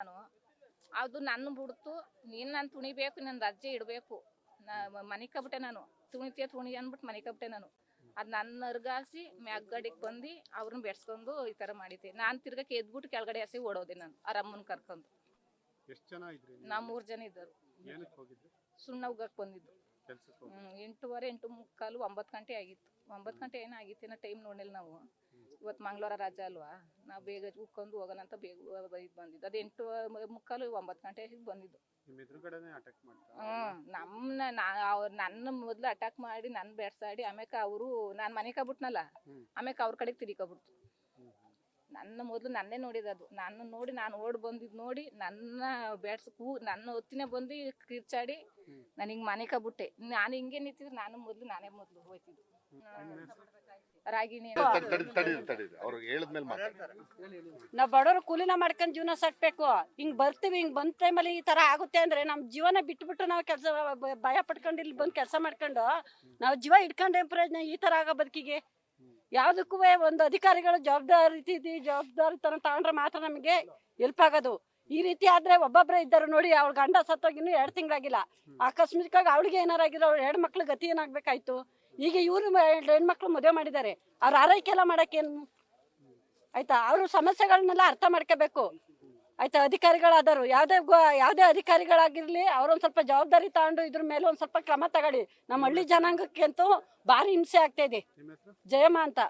ನಾನು ಅದು ನನ್ನ ಬಿಡ್ತು, ನೀನು ನಾನು ತುಣಿಬೇಕು, ನನ್ನ ರಜೆ ಇಡಬೇಕು, ಮನೆ ಕಬಿಟ್ಟೆ ನಾನು ತುಣಿ ಅಂದ್ಬಿಟ್ಟು ಮನೆ ಕಬಿಟ್ಟೆ ನಾನು. ಅದು ನನ್ನ ಅರ್ಗಾಸಿ ಮ್ಯಾಗಡಿಗೆ ಬಂದು ಅವ್ರನ್ನ ಬೆಡ್ಸ್ಕೊಂಡು ಈ ಥರ ಮಾಡಿದ್ದೆ. ನಾನು ತಿರ್ಗಕ್ಕೆ ಎದ್ಬಿಟ್ಟು ಕೆಳಗಡೆ ಹಸಿ ಓಡೋದೆ ನಾನು ಅಮ್ಮನ ಕರ್ಕೊಂಡು. ಎಷ್ಟು ಜನ ಇದ್ರಿ? ನಾವು 3 ಜನ ಇದ್ದರು. ಸುಣ್ಣ ಉಗ್ಗಕ್ಕೆ ಬಂದಿದ್ದು. 8:15 8:45 9 ಗಂಟೆ ಆಗಿತ್ತು. 9 ಗಂಟೆ ಏನಾಗಿತ್ತು ಏನೋ ಟೈಮ್ ನೋಡಿಲ್ಲ ನಾವು. ಇವತ್ತು ಮಂಗಳವಾರ ರಜೆ ಅಲ್ವಾ, ನಾವು ಬೇಗ ಉಕ್ಕೊಂಡು ಹೋಗೋಣ ಅಂತ ಬೇಗ ಬಂದಿದ್ದು. ಅದು 8:45 9 ಗಂಟೆಗೆ ಬಂದಿದ್ದು. ನನ್ನ ಮೊದ್ಲು ಅಟ್ಯಾಕ್ ಮಾಡಿ ನನ್ನ ಬೆಡ್ಸಾಡಿ ಆಮೇಲೆ ಅವರು ನಾನು ಮನೆ ಕಬಿಟ್ನಲ್ಲ, ಆಮೇಲೆ ಅವ್ರ ಕಡೆಗೆ ತಿರ್ಕೊಬಿಡ್ತು. ನನ್ನ ಮೊದಲು ನನ್ನೇ ನೋಡಿದದು. ನಾನು ನೋಡಿ ನಾನು ಓಡ್ ಬಂದಿದ್ದು ನೋಡಿ ನನ್ನ ನನ್ನ ಹೊತ್ತಿನೇ ಬಂದು ಕಿರ್ಚಾಡಿ ನಾನು ಹಿಂಗೆ ಮನೆ ಕಬಿಟ್ಟೆ. ನಾನು ಹಿಂಗೆ ನಿಂತಿದ್ರೆ ನಾನೇ ಮೊದಲು ಹೋಯ್ತಿದ್ದು. ರಾಗಿಣಿ ನಾವ್ ಬಡವರು ಕೂಲಿನ ಮಾಡ್ಕೊಂಡ್ ಜೀವನ ಸಾಕ್ಬೇಕು. ಹಿಂಗ್ ಬರ್ತೀವಿ, ಹಿಂಗ್ ಬಂದ ಟೈಮಲ್ಲಿ ಈ ತರ ಆಗುತ್ತೆ ಅಂದ್ರೆ ನಮ್ ಜೀವನ ಬಿಟ್ಬಿಟ್ಟು ನಾವು ಕೆಲಸ ಭಯ ಪಡ್ಕೊಂಡು ಇಲ್ಲಿ ಬಂದು ಕೆಲಸ ಮಾಡ್ಕೊಂಡು ನಾವು ಜೀವ ಇಟ್ಕೊಂಡೇ ಪ್ರಯೋಜನ ಈ ತರ ಆಗೋ ಬದುಕಿಗೆ. ಯಾವ್ದಕ್ಕೂ ಒಂದು ಅಧಿಕಾರಿಗಳು ಜವಾಬ್ದಾರಿತನ ತಗೊಂಡ್ರೆ ಮಾತ್ರ ನಮಗೆ ಹೆಲ್ಪ್ ಆಗೋದು. ಈ ರೀತಿ ಆದ್ರೆ ಒಬ್ಬೊಬ್ರೆ ಇದ್ದಾರೆ ನೋಡಿ, ಅವ್ಳ ಗಂಡ ಸತ್ತೋಗಿನ್ನು 2 ತಿಂಗಳಾಗಿಲ್ಲ. ಆಕಸ್ಮಿಕವಾಗಿ ಅವಳಿಗೆ ಏನಾರಾಗಿರೋ ಅವ್ಳ 2 ಮಕ್ಳು ಗತಿ ಏನಾಗ್ಬೇಕಾಯ್ತು. ಈಗ ಇವ್ರು 2 ಹೆಣ್ಮಕ್ಳು ಮದುವೆ ಮಾಡಿದ್ದಾರೆ, ಅವ್ರ ಆರೈಕೆ ಎಲ್ಲ ಮಾಡಕ್ಕೇನು ಆಯ್ತಾ? ಅವ್ರ ಸಮಸ್ಯೆಗಳನ್ನೆಲ್ಲ ಅರ್ಥ ಮಾಡ್ಕೋಬೇಕು ಆಯ್ತಾ. ಅಧಿಕಾರಿಗಳಾದರು ಯಾವ್ದೇ ಅಧಿಕಾರಿಗಳಾಗಿರ್ಲಿ ಅವ್ರೊಂದ್ ಸ್ವಲ್ಪ ಜವಾಬ್ದಾರಿ ತಗೊಂಡು ಇದ್ರ ಮೇಲೆ ಒಂದ್ ಸ್ವಲ್ಪ ಕ್ರಮ ತಗೊಳ್ಳಿ. ನಮ್ಮ ಹಳ್ಳಿ ಜನಾಂಗಕ್ಕೆ ಅಂತೂ ಭಾರಿ ಹಿಂಸೆ ಆಗ್ತಾ ಇದೆ. ಜಯಮ್ಮ ಅಂತ.